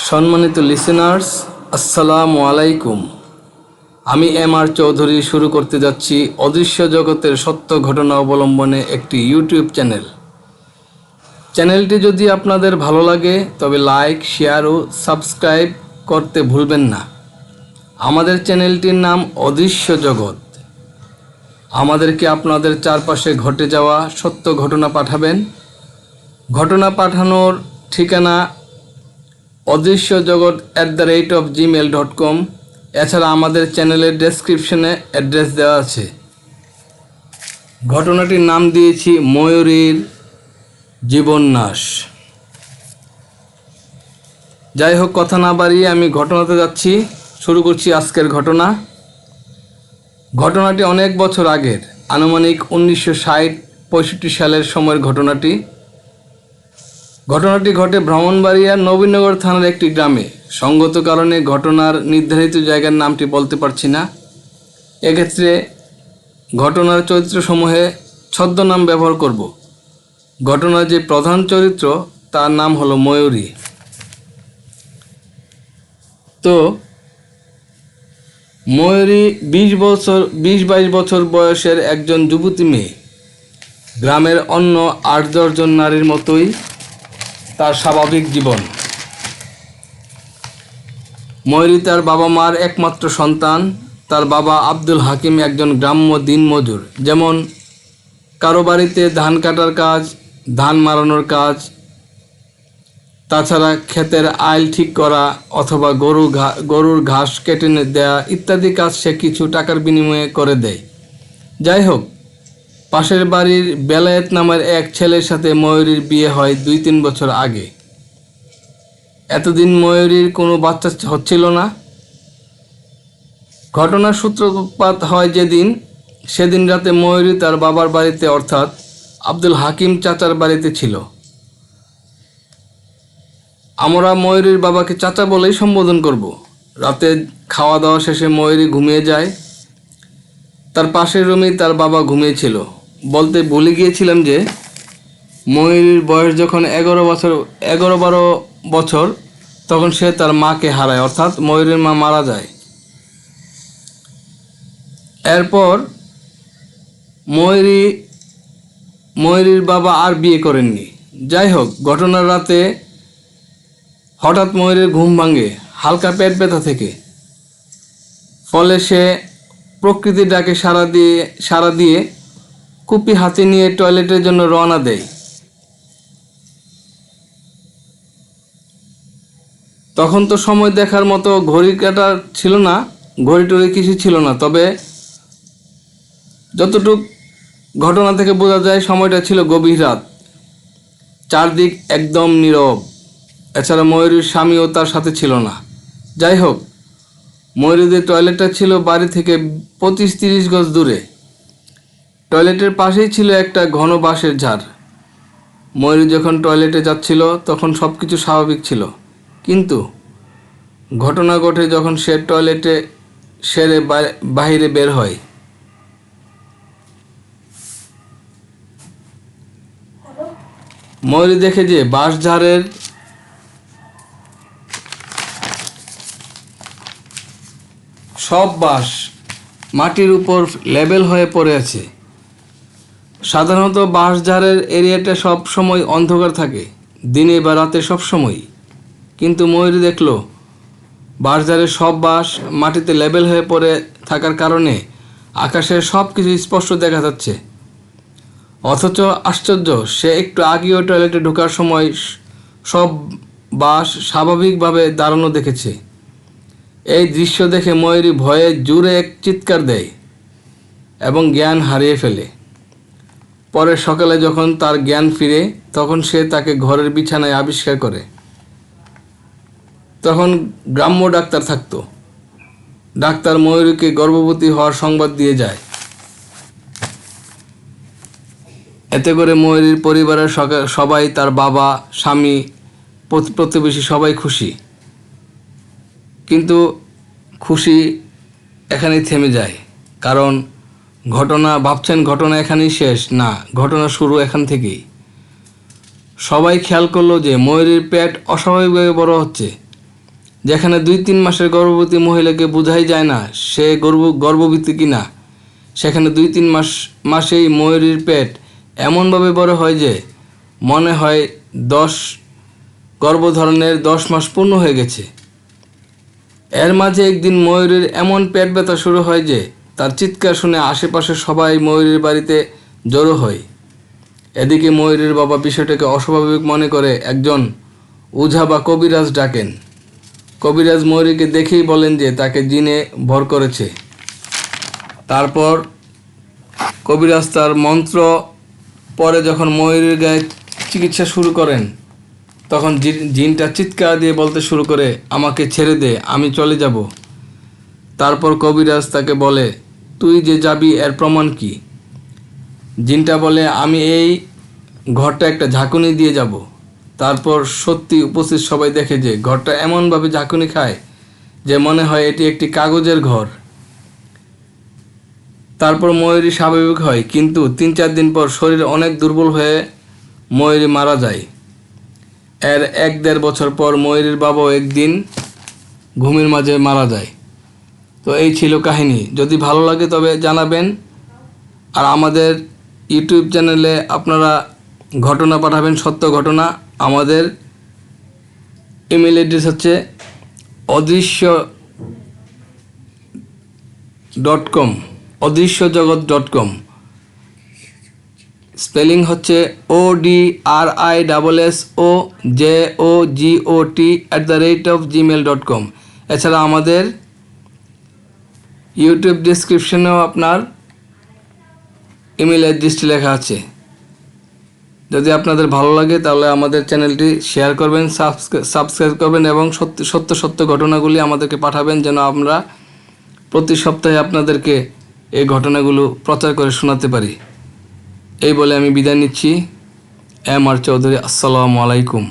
সম্মানিত লিসেনার্স, আসসালামু আলাইকুম। আমি এম.আর. চৌধুরী শুরু করতে যাচ্ছি অদৃশ্য জগতের সত্য ঘটনা অবলম্বনে একটি ইউটিউব চ্যানেল। চ্যানেলটি যদি আপনাদের ভালো লাগে তবে লাইক, শেয়ার ও সাবস্ক্রাইব করতে ভুলবেন না। আমাদের চ্যানেলটির নাম অদৃশ্য জগৎ। আমাদেরকে আপনাদের চারপাশে ঘটে যাওয়া সত্য ঘটনা পাঠাবেন। ঘটনা পাঠানোর ঠিকানা odrishyojogod@gmail.com। এছাড়া আমাদের চ্যানেলের ডেসক্রিপশনে অ্যাড্রেস দেওয়া আছে। ঘটনাটির নাম দিয়েছি ময়ূরীর জীবননাশ। যাই হোক, কথা না বাড়িয়ে আমি ঘটনাতে যাচ্ছি। শুরু করছি আজকের ঘটনা। ঘটনাটি অনেক বছর আগের, আনুমানিক 1960-65 সালের সময়ের ঘটনাটি ঘটে ব্রাহ্মণবাড়িয়ার নবীনগর থানার একটি গ্রামে। সঙ্গত কারণে ঘটনার নির্ধারিত জায়গার নামটি বলতে পারছি না। এক্ষেত্রে ঘটনার চরিত্রসমূহে ছদ্মনাম ব্যবহার করব। ঘটনার যে প্রধান চরিত্র তার নাম হলো ময়ূরী। তো ময়ূরী 20-22 বছর বয়সের একজন যুবতী মেয়ে। গ্রামের অন্য 8-10 জন নারীর মতোই তার স্বাভাবিক জীবন। ময়ূরী তার বাবা মার একমাত্র সন্তান। তার বাবা আব্দুল হাকিম একজন গ্রাম্য দিনমজুর। যেমন কারো বাড়িতে ধান কাটার কাজ, ধান মারানোর কাজ, তাছাড়া ক্ষেতের আইল ঠিক করা অথবা গরুর ঘাস কেটে দেয়া ইত্যাদি কাজ সে কিছু টাকার বিনিময়ে করে দেয়। যাই হোক, পাশের বাড়ির বেলায়েত নামের এক ছেলের সাথে ময়ূরীর বিয়ে হয় 2-3 বছর আগে। এতদিন ময়ূরীর কোনো বাচ্চা হচ্ছিল না। ঘটনার সূত্রপাত হয় সেদিন রাতে ময়ূরী তার বাবার বাড়িতে অর্থাৎ আব্দুল হাকিম চাচার বাড়িতে ছিল। আমরা ময়ূরীর বাবাকে চাচা বলেই সম্বোধন করব। রাতে খাওয়া দাওয়া শেষে ময়ূরী ঘুমিয়ে যায়। তার পাশের রুমেই তার বাবা ঘুমিয়েছিল। বলতে ভুলে গিয়েছিলাম যে ময়ূরীর বয়স যখন 11-12 বছর তখন সে তার মাকে হারায়, অর্থাৎ ময়ূরীর মা মারা যায়। এরপর ময়ূরীর বাবা আর বিয়ে করেননি। যাই হোক, ঘটনার রাতে হঠাৎ ময়ূরীর ঘুম ভাঙে হালকা পেট ব্যথা থেকে। ফলে সে প্রকৃতির ডাকে সাড়া দিয়ে কুপি হাতে নিয়ে টয়লেটের জন্য রওনা দেয়। তখন তো সময় দেখার মতো ঘড়ি কাটা ছিল না, ঘড়ি টড়ি কিছু ছিল না। তবে যতটুক ঘটনা থেকে বোঝা যায় সময়টা ছিল গভীর রাত। চারদিক একদম নীরব। এছাড়া ময়ূরীর স্বামীও তার সাথে ছিল না। যাই হোক, ময়ূরীদের টয়লেটটা ছিল বাড়ি থেকে 25-30 গজ দূরে। টয়লেটের পাশেই ছিল একটা ঘন বাঁশের ঝাড়। ময়ূরী যখন টয়লেটে যাচ্ছিল তখন সব কিছু স্বাভাবিক ছিল, কিন্তু ঘটনা ঘটে যখন সে টয়লেটে সেরে বাহিরে বের হয়। ময়ূরী দেখে যে বাঁশঝাড়ের সব বাঁশ মাটির উপর লেবেল হয়ে পড়ে আছে। সাধারণত বাঁশঝাড়ের এরিয়াটা সব সময় অন্ধকার থাকে, দিনে বা রাতে সব সময়। কিন্তু ময়ূরী দেখল বাঁশঝাড়ের সব বাঁশ মাটিতে লেবেল হয়ে পড়ে থাকার কারণে আকাশের সব কিছু স্পষ্ট দেখা যাচ্ছে। অথচ আশ্চর্য, সে একটু আগেও টয়লেটে ঢোকার সময় সব বাঁশ স্বাভাবিকভাবে দাঁড়ানো দেখেছে। এই দৃশ্য দেখে ময়ূরী ভয়ে জোরে এক চিৎকার দেয় এবং জ্ঞান হারিয়ে ফেলে। পরে সকালে যখন তার জ্ঞান ফিরে তখন সে তাকে ঘরের বিছানায় আবিষ্কার করে। তখন গ্রাম্য ডাক্তার থাকতো। ডাক্তার ময়ূরীকে গর্ভবতী হওয়ার সংবাদ দিয়ে যায়। এতে করে ময়ূরীর পরিবারের সবাই, তার বাবা, স্বামী, প্রতিবেশী সবাই খুশি। কিন্তু খুশি এখানেই থেমে যায়, কারণ ভাবছেন ঘটনা এখানেই শেষ। না, ঘটনা শুরু এখান থেকেই। সবাই খেয়াল করলো যে ময়ূরীর পেট অস্বাভাবিকভাবে বড় হচ্ছে। যেখানে 2-3 মাসের গর্ভবতী মহিলাকে বোঝাই যায় না সে গর্ভবতী কিনা, সেখানে 2-3 মাসেই ময়ূরীর পেট এমনভাবে বড় হয় যে মনে হয় গর্ভধারণের 10 মাস পূর্ণ হয়ে গেছে। এর মাঝে একদিন ময়ূরীর এমন পেট ব্যথা শুরু হয় যে তার চিৎকার শুনে আশেপাশে সবাই ময়ূরীর বাড়িতে জড়ো হয়। এদিকে ময়ূরীর বাবা বিষয়টাকে অস্বাভাবিক মনে করে একজন ওঝা বা কবিরাজ ডাকেন। কবিরাজ ময়ূরীকে দেখেই বলেন যে তাকে জিনে ভর করেছে। তারপর কবিরাজ তার মন্ত্র পরে যখন ময়ূরীর গায়ে চিকিৎসা শুরু করেন, তখন জিনটা চিৎকার দিয়ে বলতে শুরু করে, আমাকে ছেড়ে দে, আমি চলে যাব। তারপর কবিরাজ তাকে বলে, তুই যে যাবি এর প্রমাণ কি? জিনটা বলে, আমি এই ঘরটা একটা ঝাঁকুনি দিয়ে যাব। তারপর সত্যি উপস্থিত সবাই দেখে যে ঘরটা এমনভাবে ঝাঁকুনি খায় যে মনে হয় এটি একটি কাগজের ঘর। তারপর ময়ূরী স্বাভাবিক হয়, কিন্তু 3-4 দিন পর শরীর অনেক দুর্বল হয়ে ময়ূরী মারা যায়। এর 1-1.5 বছর পর ময়ূরীর বাবাও একদিন ঘুমের মাঝে মারা যায়। তো এই ছিল কাহিনী। যদি ভালো লাগে তবে জানাবেন। আর আমাদের ইউটিউব চ্যানেলে আপনারা ঘটনা পাঠাবেন, সত্য ঘটনা। আমাদের ইমেল অ্যাড্রেস হচ্ছে অদৃশ্য.com, অদৃশ্যজগৎ.com। স্পেলিং হচ্ছে ODRISSOJOGOT@gmail.com। এছাড়া আমাদের ইউটিউব ডিসক্রিপশনেও আপনার ইমেল অ্যাড্রেসটি লেখা আছে। যদি আপনাদের ভালো লাগে তাহলে আমাদের চ্যানেলটি শেয়ার করবেন, সাবস্ক্রাইব করবেন এবং সত্য ঘটনাগুলি আমাদেরকে পাঠাবেন, যেন আমরা প্রতি সপ্তাহে আপনাদেরকে এই ঘটনাগুলো প্রচার করে শোনাতে পারি। এই বলে আমি বিদায় নিচ্ছি। M R Chowdhury. আসসালামু আলাইকুম।